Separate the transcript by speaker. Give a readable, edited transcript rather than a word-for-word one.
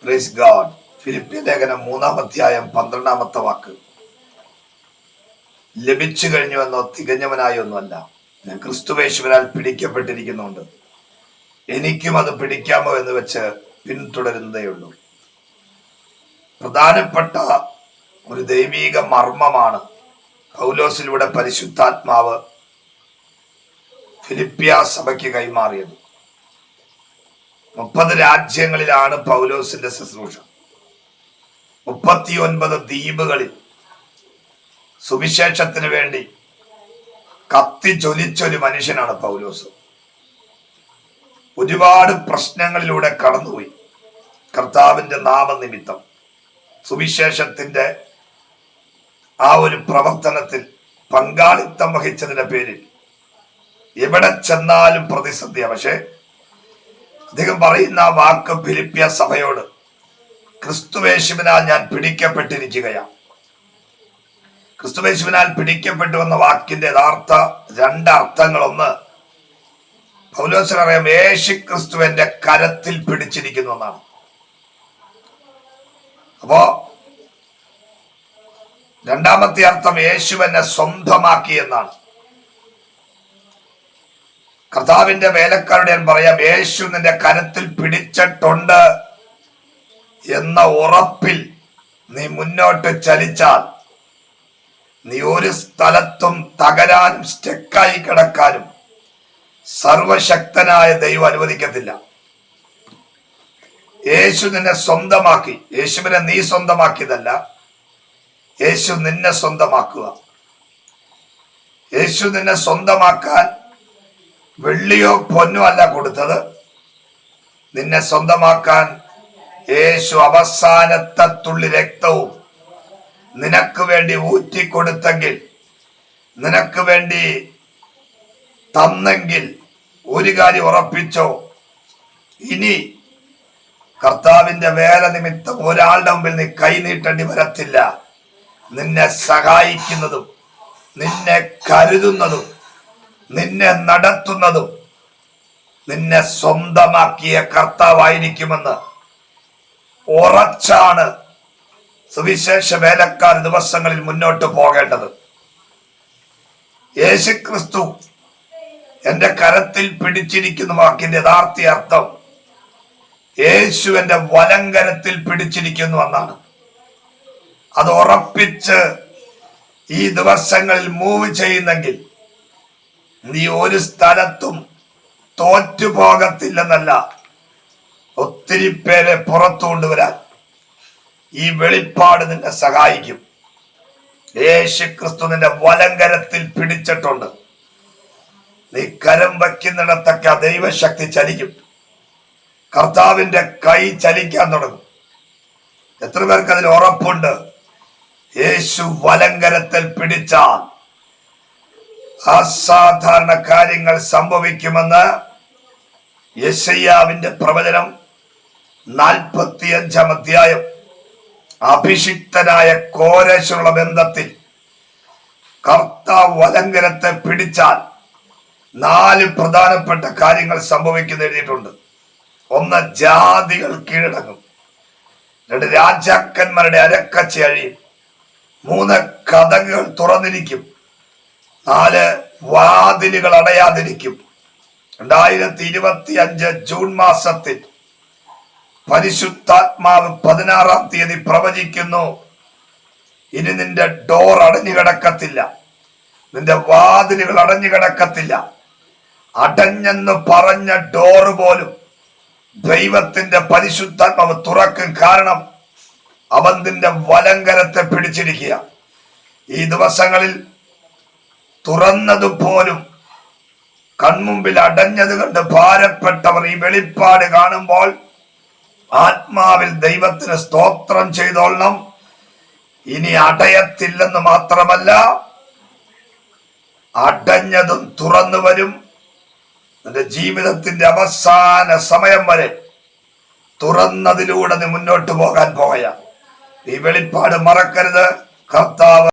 Speaker 1: Praise God. ഫിലിപ്പിയ ലേഖനം 3-ാം അധ്യായം 12-ാമത്തെ വാക്ക്. ലഭിച്ചു കഴിഞ്ഞുവെന്നോ തികഞ്ഞവനായൊന്നുമല്ല, ഞാൻ ക്രിസ്തുവേശുവിനാൽ പിടിക്കപ്പെട്ടിരിക്കുന്നുണ്ട്. എനിക്കും അത് പിടിക്കാമോ എന്ന് വെച്ച് പിന്തുടരുന്നതേയുള്ളൂ. പ്രധാനപ്പെട്ട ഒരു ദൈവീക മർമ്മമാണ് പൗലോസിലൂടെ പരിശുദ്ധാത്മാവ് ഫിലിപ്പിയ സഭയ്ക്ക് കൈമാറിയത്. 30 രാജ്യങ്ങളിലാണ് പൗലോസിന്റെ ശുശ്രൂഷ. 39 ദ്വീപുകളിൽ സുവിശേഷത്തിന് വേണ്ടി കത്തിജ്വലിച്ചൊരു മനുഷ്യനാണ് പൗലോസ്. ഒരുപാട് പ്രശ്നങ്ങളിലൂടെ കടന്നുപോയി. കർത്താവിന്റെ നാമനിമിത്തം സുവിശേഷത്തിന്റെ ആ ഒരു പ്രവർത്തനത്തിൽ പങ്കാളിത്തം വഹിച്ചതിന്റെ പേരിൽ എവിടെ ചെന്നാലും പ്രതിസന്ധിയാ. പക്ഷെ അദ്ദേഹം പറയുന്ന ആ വാക്ക് ഫിലിപ്പിയ സഭയോട്, ക്രിസ്തുവേശുവിനാൽ ഞാൻ പിടിക്കപ്പെട്ടിരിക്കുകയാണ്. ക്രിസ്തുവേശുവിനാൽ പിടിക്കപ്പെട്ടു എന്ന വാക്കിന്റെ യഥാർത്ഥ 2 അർത്ഥങ്ങൾ. ഒന്ന്, പൗലോസിനറിയാം യേശു ക്രിസ്തു എന്റെ കരത്തിൽ പിടിച്ചിരിക്കുന്നു എന്നാണ്. അപ്പോ രണ്ടാമത്തെ അർത്ഥം യേശു എന്നെ സ്വന്തമാക്കി എന്നാണ്. കർത്താവിന്റെ വേലക്കാരുടെ ഞാൻ പറയാം, യേശു നിന്റെ കരത്തിൽ പിടിച്ചിട്ടുണ്ട് എന്ന ഉറപ്പിൽ നീ മുന്നോട്ട് ചലിച്ചാൽ നീ ഒരു സ്ഥലത്തും തകരാനും സ്റ്റെക്കായി കിടക്കാനും സർവശക്തനായ ദൈവം അനുവദിക്കത്തില്ല. യേശു നിന്നെ സ്വന്തമാക്കി. യേശുവിനെ നീ സ്വന്തമാക്കിയതല്ല, യേശു നിന്നെ സ്വന്തമാക്കുക. യേശു നിന്നെ സ്വന്തമാക്കാൻ വെള്ളിയോ പൊന്നോ അല്ല കൊടുത്തത്. നിന്നെ സ്വന്തമാക്കാൻ യേശു അവസാനത്തെ തുള്ളി രക്തവും നിനക്ക് വേണ്ടി ഊറ്റിക്കൊടുത്തെങ്കിൽ, നിനക്ക് വേണ്ടി തന്നെങ്കിൽ, ഒരു കാര്യം ഉറപ്പിച്ചോ, ഇനി കർത്താവിന്റെ വേല നിമിത്തം ഒരാളുടെ മുമ്പിൽ നീ കൈ നീട്ടേണ്ടി വരത്തില്ല. നിന്നെ സഹായിക്കുന്നതും നിന്നെ കരുതുന്നതും നിന്നെ നടത്തുന്നതും നിന്നെ സ്വന്തമാക്കിയ കർത്താവായിരിക്കുമെന്ന് ഉറച്ചാണ് സുവിശേഷ വേലക്കാർ ദിവസങ്ങളിൽ മുന്നോട്ട് പോകേണ്ടത്. യേശുക്രിസ്തു എന്റെ കരത്തിൽ പിടിച്ചിരിക്കുന്ന വാക്കിന്റെ യഥാർത്ഥ അർത്ഥം യേശു എന്റെ വലങ്കരത്തിൽ പിടിച്ചിരിക്കുന്നു എന്നാണ്. അത് ഉറപ്പിച്ച് ഈ ദിവസങ്ങളിൽ മൂവ് ചെയ്യുന്നെങ്കിൽ നീ ഒരു സ്ഥലത്തും തോറ്റുപോകത്തില്ലെന്നല്ല, ഒത്തിരി പേരെ പുറത്തു കൊണ്ടുവരാൻ ഈ വെളിപ്പാട് നിന്നെ സഹായിക്കും. യേശു ക്രിസ്തു നിന്റെ വലങ്കരത്തിൽ പിടിച്ചിട്ടുണ്ട്. നീ കരം വയ്ക്കുന്നിടത്തൊക്കെ ദൈവശക്തി ചലിക്കും. കർത്താവിന്റെ കൈ ചലിക്കാൻ തുടങ്ങും. എത്ര പേർക്ക് അതിൽ ഉറപ്പുണ്ട്? യേശു വലങ്കരത്തിൽ പിടിച്ചാൽ അസാധാരണ കാര്യങ്ങൾ സംഭവിക്കുമെന്ന് യെശയ്യാവിന്റെ പ്രവചനം 45-ാം അധ്യായം അഭിഷിക്തനായ കോരേശുള്ള ബന്ധത്തിൽ കർത്താവ് വലങ്കരത്തെ പിടിച്ചാൽ 4 പ്രധാനപ്പെട്ട കാര്യങ്ങൾ സംഭവിക്കുന്ന എഴുതിയിട്ടുണ്ട്. 1, ജാതികൾ കീഴടങ്ങും. 2, രാജാക്കന്മാരുടെ അരക്കച്ച അഴിയും. 3, കതകുകൾ തുറന്നിരിക്കും. 4, വാതിലുകൾ അടയാതിരിക്കും. 2025 ജൂൺ മാസത്തിൽ പരിശുദ്ധാത്മാവ് 16-ാം തീയതി പ്രവചിക്കുന്നു, ഇനി നിന്റെ ഡോർ അടഞ്ഞു കിടക്കത്തില്ല, നിന്റെ വാതിലുകൾ അടഞ്ഞു കിടക്കത്തില്ല. അടഞ്ഞെന്ന് പറഞ്ഞ ഡോറ് പോലും ദൈവത്തിന്റെ പരിശുദ്ധാത്മാവ് തുറക്കും. കാരണം അവൻ നിന്റെ വലങ്കരത്തെ പിടിച്ചിരിക്കുക. ഈ ദിവസങ്ങളിൽ തുറന്നതുപോലും കൺമുമ്പിൽ അടഞ്ഞത് കണ്ട് ഭാരപ്പെട്ടവർ ഈ വെളിപ്പാട് കാണുമ്പോൾ ആത്മാവിൽ ദൈവത്തിന് സ്തോത്രം ചെയ്തോളണം. ഇനി അടയത്തില്ലെന്ന് മാത്രമല്ല, അടഞ്ഞതും തുറന്നു വരും. നിന്റെ ജീവിതത്തിന്റെ അവസാന സമയം വരെ തുറന്നതിലൂടെ നീ മുന്നോട്ട് പോകാൻ പോവുക. ഈ വെളിപ്പാട് മറക്കരുത്. കർത്താവ്